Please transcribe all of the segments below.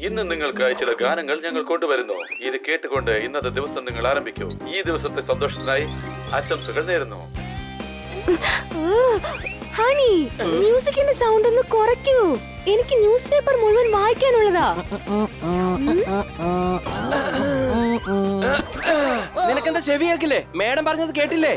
ഇന്ന് നിങ്ങൾക്കായി ചില ഗാനങ്ങൾ ഞങ്ങൾ കൊണ്ടുവരുന്നു. ഇത് കേട്ടുകൊണ്ട് ഇന്നത്തെ ദിവസം നിങ്ങൾ ആരംഭിക്കൂ. ഈ ദിവസത്തെ സന്തോഷത്തിനായി ആശംസകൾ നേരുന്നു. ഹണി, മ്യൂസിക്കിന്റെ സൗണ്ട് ഒന്ന് കുറയ്ക്കൂ. എനിക്ക് ന്യൂസ് പേപ്പർ മുഴുവൻ വായിക്കാനുള്ളതാ. നിനക്കെന്താ ചെവി കേക്കില്ലേ? മേഡം പറഞ്ഞത് കേട്ടില്ലേ?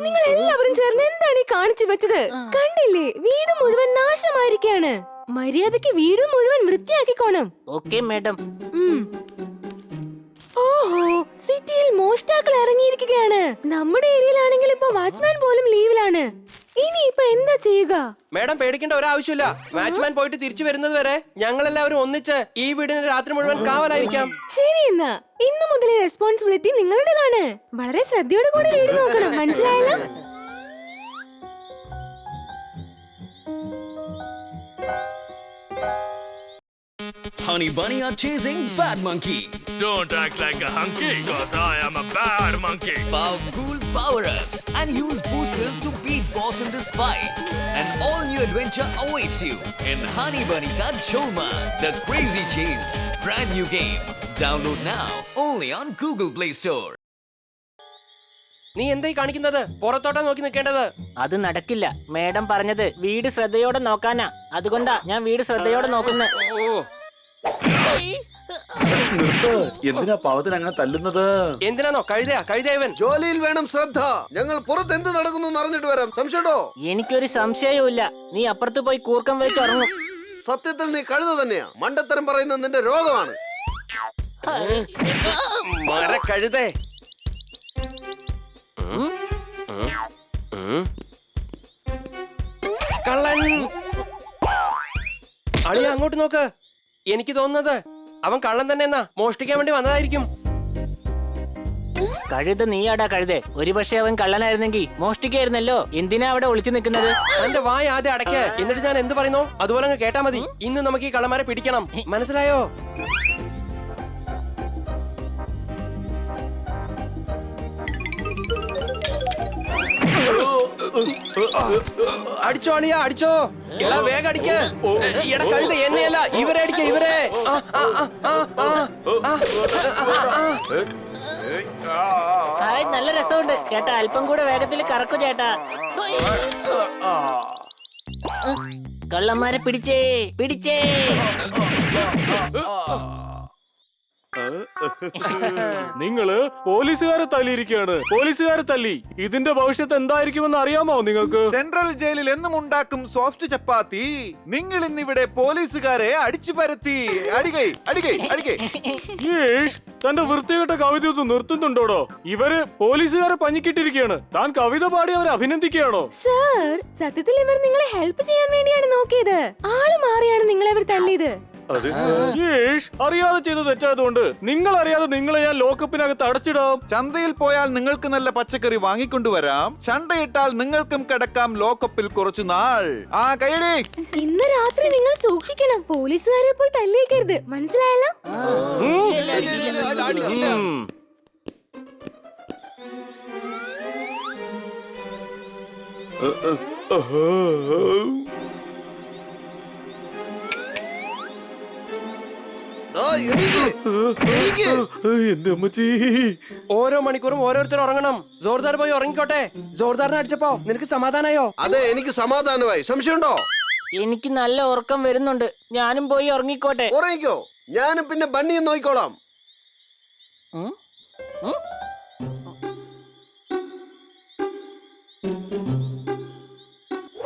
നിങ്ങൾ എല്ലാവരും ചേർന്ന് എന്താണ് ഈ കാണിച്ചു വെച്ചത്? കണ്ടില്ലേ, വീട് മുഴുവൻ നാശമായിരിക്കാണ്. മര്യാദക്ക് വീട് മുഴുവൻ വൃത്തിയാക്കിക്കോണം. Okay madam. ഓഹോ, സിറ്റിയിൽ മോഷ്ടാക്കൾ ഇറങ്ങിയിരിക്കുകയാണ്. നമ്മുടെ ഏരിയയിലാണെങ്കിൽ ഇപ്പൊ വാച്ച്മാൻ പോലും ലീവിലാണ്. ഇനി ഇപ്പൊ എന്താ ചെയ്യുക? മേഡം പേടിക്കേണ്ട ഒരാവശ്യമില്ല. വാച്ച്മാൻ പോയിട്ട് തിരിച്ചു വരുന്നത് വരെ ഞങ്ങൾ എല്ലാവരും ഒന്നിച്ച് ഈ വീടിന് രാത്രി മുഴുവൻ കാവലായിരിക്കാം. ശരി, എന്നാ ഇന്നു മുതൽ റെസ്പോൺസിബിലിറ്റി നിങ്ങളുടേതാണ്. വളരെ ശ്രദ്ധയോടെ കൂടി വീട് നോക്കണം, മനസ്സിലായല്ലോ? Honey Bunny are chasing Bad Monkey. Don't act like a hunky, cause I am a bad monkey. Powerful power-ups and use boosters to beat boss in this fight. An all-new adventure awaits you in Honey Bunny Ka Choma, The Crazy Chase. Brand new game. Download now only on Google Play Store. നീ എന്തായി കാണിക്കുന്നത്? പുറത്തോട്ടാ നോക്കി നിൽക്കേണ്ടത്. അത് നടക്കില്ല. Madam പറഞ്ഞത് വീട് ശ്രദ്ധയോടെ നോക്കാനാ. അതുകൊണ്ടാ ഞാൻ വീട് ശ്രദ്ധയോടെ നോക്കുന്നത്. എന്തിനാ പാവത്തിന് അങ്ങനെ തല്ലുന്നത്? എന്തിനാണോ കഴുതയവൻ? ജോലിയിൽ വേണം ശ്രദ്ധ. ഞങ്ങൾ പുറത്ത് എന്ത് നടക്കുന്നു അറിഞ്ഞിട്ട് വരാം. സംശയട്ടോ? എനിക്കൊരു സംശയവുമില്ല. നീ അപ്പുറത്ത് പോയി കൂർക്കം വലിച്ച് ഉറങ്ങും. സത്യത്തിൽ നീ കഴുത തന്നെയാ. മണ്ടത്തരം പറയുന്നത് നിന്റെ രോഗമാണ്. കഴുതേ, കള്ളൻ. അളിയ അങ്ങോട്ട് നോക്ക്. എനിക്ക് തോന്നുന്നത് അവൻ കള്ളൻ തന്നെ എന്നാ. മോഷ്ടിക്കാൻ വേണ്ടി വന്നതായിരിക്കും. കഴുത നീയാടാ കഴുതേ. ഒരുപക്ഷെ അവൻ കള്ളനായിരുന്നെങ്കിൽ മോഷ്ടിക്കായിരുന്നല്ലോ. എന്തിനാ അവിടെ ഒളിച്ചു നിൽക്കുന്നത്? എന്റെ വായ ആദ്യം അടയ്ക്ക്. എന്നിട്ട് ഞാൻ എന്ത് പറയുന്നോ അതുപോലെ അങ്ങ് കേട്ടാ മതി. ഇന്ന് നമുക്ക് ഈ കള്ളന്മാരെ പിടിക്കണം, മനസ്സിലായോ? അടിച്ചോ അളിയാ, അടിച്ചോ. എടാ വേഗം അടിക്ക്. എടാ കഴുത എന്നെയല്ല, ഇവരെ അടിക്ക, ഇവരെ. നല്ല രസമുണ്ട് ചേട്ടാ. അല്പം കൂടെ വേഗത്തിൽ കറക്കു ചേട്ടാ. കള്ളന്മാരെ പിടിച്ചേ, പിടിച്ചേ. നിങ്ങള് പോലീസുകാരെ തല്ലിയിരിക്കുകയാണ്. പോലീസുകാരെ തല്ലി. ഇതിന്റെ ഭവിഷ്യത്ത് എന്തായിരിക്കുമെന്ന് അറിയാമോ നിങ്ങൾക്ക്? സെൻട്രൽ ജയിലിൽ എന്നും ഉണ്ടാക്കും സോഫ്റ്റ് ചപ്പാത്തി. നിങ്ങൾ ഇന്നിവിടെ പോലീസുകാരെ അടിച്ചു പരത്തി. അടികൈ അടികൈ അടികൈ. തന്റെ വൃത്തികെട്ട കവിത ഒന്ന് നിർത്തുന്നുണ്ടോടോ? ഇവര് പോലീസുകാരെ പഞ്ഞിക്കിട്ടിരിക്കുകയാണ്. താൻ കവിത പാടി അവരെ അഭിനന്ദിക്കുകയാണോ? സർ, സത്യത്തിൽ ഇവർ നിങ്ങളെ ഹെൽപ്പ് ചെയ്യാൻ വേണ്ടിയാണ് നോക്കിയത്. ആള് മാറിയാണ് നിങ്ങളെ ഇവർ തല്ലിയത്. അറിയാതെ ചെയ്ത് തെറ്റായതുകൊണ്ട് നിങ്ങൾ അറിയാതെ നിങ്ങളെ ഞാൻ ലോക്കപ്പിനകത്ത് അടച്ചിടാം. ചന്തയിൽ പോയാൽ നിങ്ങൾക്ക് നല്ല പച്ചക്കറി വാങ്ങിക്കൊണ്ടുവരാം. ചണ്ടയിട്ടാൽ നിങ്ങൾക്കും കിടക്കാം ലോക്കപ്പിൽ കുറച്ചു നാൾ. ആ കൈയടി. ഇന്ന് രാത്രി നിങ്ങൾ സൂക്ഷിക്കണം. പോലീസുകാരെ പോയി തല്ലിയേക്കരുത്, മനസ്സിലായല്ലോ? എന്റെ അമ്മച്ചി. ഓരോ മണിക്കൂറും ഓരോരുത്തർ ഉറങ്ങണം. ജോർദാർ പോയി ഉറങ്ങിക്കോട്ടെ. ജോർദാറിനെ അടിച്ചപ്പോ നിനക്ക് സമാധാനായോ? അതെ, എനിക്ക് സമാധാനമായി. സംശയമുണ്ടോ? എനിക്ക് നല്ല ഉറക്കം വരുന്നുണ്ട്. ഞാനും പോയി ഉറങ്ങിക്കോട്ടെ. ഉറങ്ങിക്കോ. ഞാനും പിന്നെ ബണ്ണിയും നോക്കിക്കോളാം.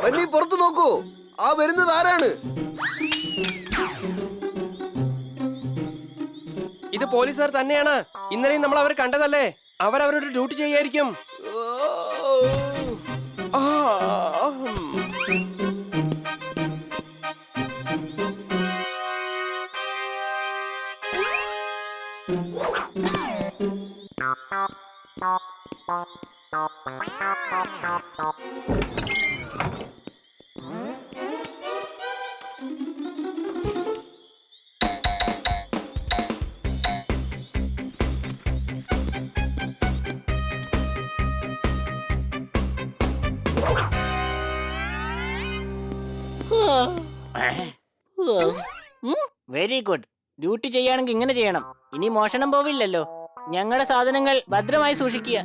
ബണ്ണി പുറത്തു നോക്കൂ. ആ വരുന്നത് ആരാണ്? ഇത് പോലീസുകാർ തന്നെയാണ്. ഇന്നലെയും നമ്മൾ അവരെ കണ്ടതല്ലേ. അവരവരുടെ ഡ്യൂട്ടി ചെയ്യായിരിക്കും. Very good. ഡ്യൂട്ടി ചെയ്യുകയാണെങ്കിൽ ഇങ്ങനെ ചെയ്യണം. ഇനി മോഷണം പോവില്ലല്ലോ. ഞങ്ങളുടെ സാധനങ്ങൾ ഭദ്രമായി സൂക്ഷിക്കുക.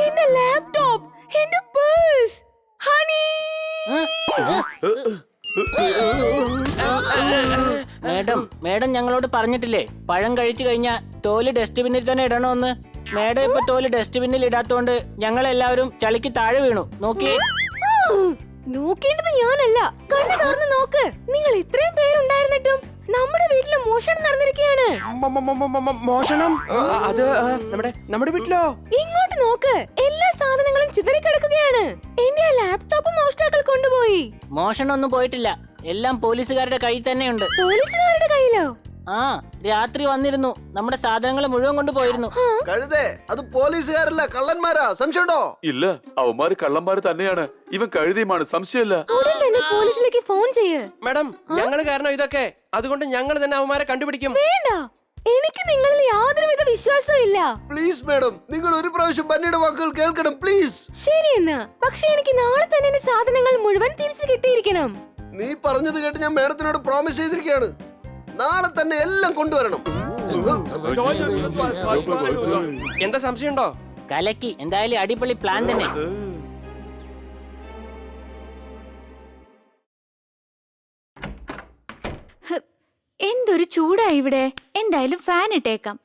എന്റെ ലാപ്ടോപ്പ്, എന്റെ പേഴ്സ്, ഹണി. മേഡം ഞങ്ങളോട് പറഞ്ഞിട്ടില്ലേ പഴം കഴിച്ചു കഴിഞ്ഞാ തോല് ഡസ്റ്റ്ബിന്നിൽ തന്നെ ഇടണമെന്ന്. മേഡം ഇപ്പൊ തോല് ഡസ്റ്റ്ബിന്നിൽ ഇടാത്തോണ്ട് ഞങ്ങളെല്ലാവരും ചളിക്ക് താഴെ വീണു. നോക്കിയേ. നോക്കേണ്ടത് ഞാനല്ല, കണ്ണു തുറന്ന് നോക്ക്. നിങ്ങൾ ഇത്രയും പേരുണ്ടായിരുന്നിട്ടും നമ്മുടെ വീട്ടില് മോഷണം നടന്നിരിക്കുകയാണ്. മോഷണം? അത് നമ്മുടെ വീട്ടിലോ? ഇങ്ങോട്ട് നോക്ക്, എല്ലാ സാധനങ്ങളും ചിതറിക്കിടക്കുകയാണ്. എന്റെ ആ ലാപ്ടോപ്പ് മോഷ്ടാക്കൾ കൊണ്ടുപോയി. മോഷണം ഒന്നും പോയിട്ടില്ല, എല്ലാം പോലീസുകാരുടെ കയ്യിൽ തന്നെയുണ്ട്. പോലീസുകാരുടെ കയ്യിലോ? ആ, രാത്രി വന്നിരുന്നു, നമ്മുടെ സാധനങ്ങൾ മുഴുവൻ കൊണ്ടുപോയിരുന്നു. കഴുതേ, അത് പോലീസുകാരല്ല, കള്ളന്മാരാ. സംശയമുണ്ടോ? ഇല്ല, അവന്മാര് കള്ളന്മാര് തന്നെയാണ്. ഇവൻ കഴുതിയുമാണ്, സംശയമില്ല. ഉടൻ തന്നെ പോലീസിലേക്ക് ഫോൺ ചെയ്യ്. മാഡം, ഞങ്ങള് കാരണം ഇതൊക്കെ, അതുകൊണ്ട് ഞങ്ങൾ തന്നെ അവന്മാരെ കണ്ടുപിടിക്കും. വേണ്ട, എനിക്ക് നിങ്ങളിൽ യാതൊരുവിധ വിശ്വാസവും ഇല്ല. പ്ലീസ് മാഡം, നിങ്ങൾ ഒരു പ്രാവശ്യം ബന്നിയുടെ വാക്കുകൾ കേൾക്കണം പ്ലീസ്. ശരി എന്നാ, പക്ഷെ എനിക്ക് നാളെ തന്നെ എന്റെ സാധനങ്ങൾ മുഴുവൻ തിരിച്ചു കിട്ടിയിരിക്കണം. നീ പറഞ്ഞത് കേട്ട് ഞാൻ മാഡത്തിനോട് പ്രോമിസ് ചെയ്തിരിക്കുകയാണ്. നാളെ തന്നെ എല്ലാം കൊണ്ടുവരണം. എന്താ സംശയമുണ്ടോ? കലക്കി, എന്തായാലും അടിപൊളി പ്ലാൻ തന്നെ. എന്തൊരു ചൂടാ ഇവിടെ. എന്തായാലും ഫാൻ ഇട്ടേക്കാം.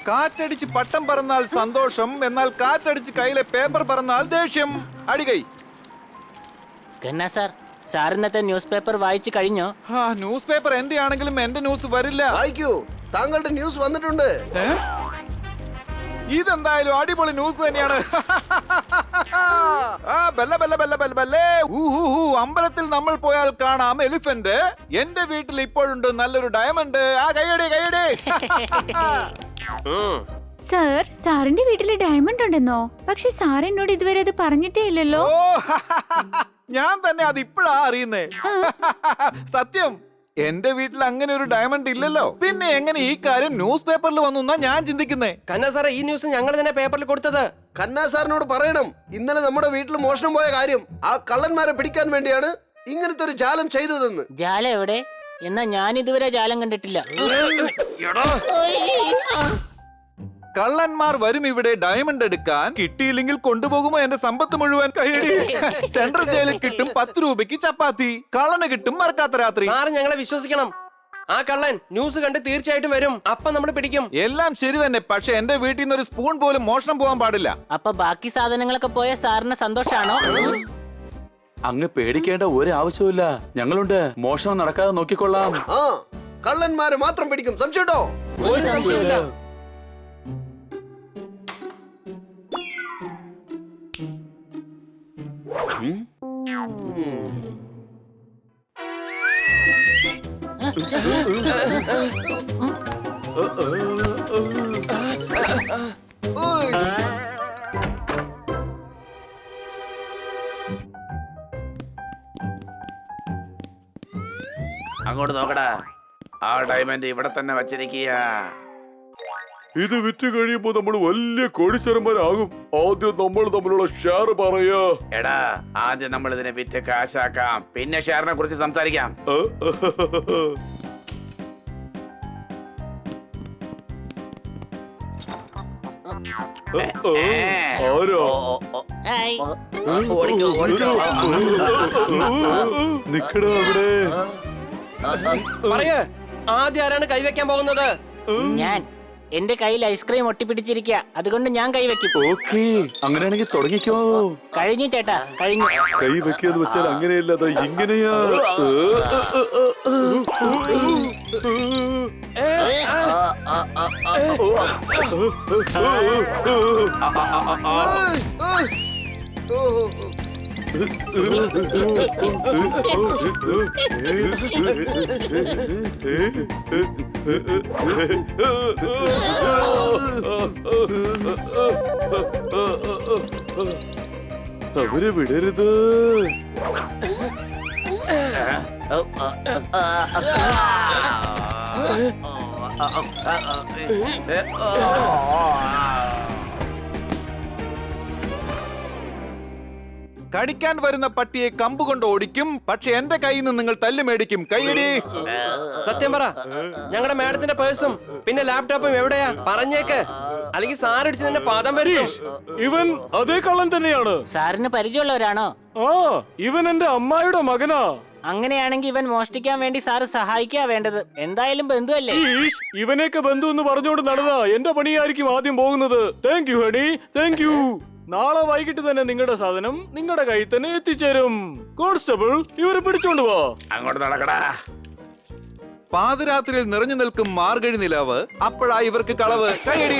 കാറ്റടിച്ച് പട്ടം പറന്നാൽ സന്തോഷം, എന്നാൽ കാറ്റടിച്ച് കയ്യിലെ പേപ്പർ പറന്നാൽ ദേഷ്യം. അടികൈ. കന്നാ സാർ, സാർ ഇന്നത്തെ ന്യൂസ് പേപ്പർ വായിച്ചു കഴിഞ്ഞോ? ന്യൂസ് പേപ്പർ എന്റെ ആണെങ്കിലും എന്റെ ന്യൂസ് വരില്ല. വായിക്കൂ, താങ്കളുടെ ന്യൂസ് വന്നിട്ടുണ്ട്. ഇതെന്തായാലും അടിപൊളി ന്യൂസ് തന്നെയാണ്. അമ്പലത്തിൽ നമ്മൾ പോയാൽ കാണാം എലിഫന്റ്. എന്റെ വീട്ടിൽ ഇപ്പോഴുണ്ട് നല്ലൊരു ഡയമണ്ട്. ആ കൈയടി കൈയടി. സാർ, സാറിന്റെ വീട്ടില് ഡയമണ്ട് ഉണ്ടെന്നോ? പക്ഷെ സാർ എന്നോട് ഇതുവരെ അത് പറഞ്ഞിട്ടേ ഇല്ലല്ലോ. ഞാൻ തന്നെ അത് ഇപ്പോഴാ അറിയുന്നേ. സത്യം, എന്റെ വീട്ടിൽ അങ്ങനെ ഒരു ഡയമണ്ട് ഇല്ലല്ലോ. പിന്നെ എങ്ങനെ ഈ കാര്യം ന്യൂസ് പേപ്പറിൽ വന്നു ഞാൻ ചിന്തിക്കുന്നേ. കന്നാ സാറേ, ഈ ന്യൂസ് ഞങ്ങൾ തന്നെ പേപ്പറിൽ കൊടുത്തത്. കന്നാ സാറിനോട് പറയണം, ഇന്നലെ നമ്മുടെ വീട്ടിൽ മോഷണം പോയ കാര്യം. ആ കള്ളന്മാരെ പിടിക്കാൻ വേണ്ടിയാണ് ഇങ്ങനത്തെ ഒരു ജാലം ചെയ്തതെന്ന്. ജാലം എവിടെ? എന്നാ ഞാൻ ഇതുവരെ ജാലം കണ്ടിട്ടില്ല. കള്ളന്മാർ വരും ഇവിടെ ഡയമണ്ട് എടുക്കാൻ. കിട്ടിയില്ലെങ്കിൽ കൊണ്ടുപോകുമോ എന്റെ സമ്പത്ത് മുഴുവൻ. കൈയടി. സെൻട്രൽ ജയിലിൽ കിട്ടും 10 രൂപയ്ക്ക് ചപ്പാത്തി, കള്ളന് കിട്ടും മറക്കാത്ത രാത്രി. സാറ് ഞങ്ങളെ വിശ്വസിക്കണം. ആ കള്ളൻ ന്യൂസ് കണ്ട് തീർച്ചയായിട്ടും വരും. അപ്പൊ നമ്മൾ പിടിക്കും. എല്ലാം ശരി തന്നെ, പക്ഷെ എന്റെ വീട്ടിൽ നിന്ന് ഒരു സ്പൂൺ പോലും മോഷണം പോകാൻ പാടില്ല. അപ്പൊ ബാക്കി സാധനങ്ങളൊക്കെ പോയ സാറിന് സന്തോഷാണോ? അങ്ങ് പേടിക്കേണ്ട ഒരു ആവശ്യമില്ല, ഞങ്ങളുണ്ട്. മോഷണം നടക്കാതെ നോക്കിക്കൊള്ളാം. ആ, കള്ളന്മാരെ മാത്രം പിടിക്കും. സംശയട്ടോ? ഒരു സംശയമില്ല. അങ്ങോട്ട് നോക്കടാ, ആ ഡയമണ്ട് ഇവിടെ തന്നെ വച്ചിരിക്കുക. ഇത് വിറ്റ് കഴിയുമ്പോ നമ്മൾ വലിയ കോടീശ്വരന്മാരാകും. ആദ്യം നമ്മൾ തമ്മിലുള്ള ഷെയർ പറയാ. എടാ, ആദ്യം നമ്മൾ ഇതിനെ വിറ്റ് കാശാക്കാം, പിന്നെ ഷെയറിനെ കുറിച്ച് സംസാരിക്കാം. ഹായ്. നിക്കടാ അവിടെ. പറയ്, ആദ്യം ആരാണ് കൈവയ്ക്കാൻ പോകുന്നത്? ഞാൻ. എന്റെ കയ്യിൽ ഐസ്ക്രീം ഒട്ടിപ്പിടിച്ചിരിക്കുക, അതുകൊണ്ട് ഞാൻ കൈവയ്ക്കും. ഓക്കേ, അങ്ങനെയാണെങ്കിൽ തുടങ്ങിക്കോ. കഴിഞ്ഞു ചേട്ടാ, കഴിഞ്ഞു. കൈ വെക്കാന്ന് വെച്ചാൽ അങ്ങനെയല്ല, അത് ഇങ്ങനെയാ. അവരെ വിടരുത്. കടിക്കാൻ വരുന്ന പട്ടിയെ കമ്പുകൊണ്ട് ഓടിക്കും, പക്ഷെ എന്റെ കയ്യിൽ നിന്ന് നിങ്ങൾ തല്ല് മേടിക്കും. കൈയടി. സത്യം പറ, ഞങ്ങളുടെ മാഡത്തിന്റെ പേഴ്സും പിന്നെ ലാപ്ടോപ്പും എവിടെയാ? പറഞ്ഞേക്ക്, അല്ലെങ്കിൽ സാറടിച്ച് നിന്റെ പാദം വരും. ഇവൻ അതേ കള്ളൻ തന്നെയാണ്. സാറിന് പരിചയമുള്ളവരാണോ? ആ, ഇവൻ എന്റെ അമ്മായിയുടെ മകനാ. അങ്ങനെയാണെങ്കിൽ ഇവൻ മോഷ്ടിക്കാൻ വേണ്ടി സാറ് സഹായിക്കാ വേണ്ടത്. എന്തായാലും ബന്ധുവല്ലേ? ഈഷ്, ഇവനെയൊക്കെ ബന്ധു എന്ന് പറഞ്ഞുകൊണ്ട് നടന്നാ എന്റെ പണിയായിരിക്കും ആദ്യം പോകുന്നത്. Thank you honey, thank you. നാളെ വൈകിട്ട് തന്നെ നിങ്ങളുടെ സാധനം നിങ്ങളുടെ കയ്യിൽ തന്നെ എത്തിച്ചേരും. കോൺസ്റ്റബിൾ, ഇവരെ പിടിച്ചോണ്ട് പോ. അങ്ങോട്ട് നടക്കടാ. പാതിരാത്രിയിൽ നിറഞ്ഞു നിൽക്കും മാർഗഴി നിലാവ്, അപ്പോഴാ ഇവർക്ക് കളവ്. കൈയടി.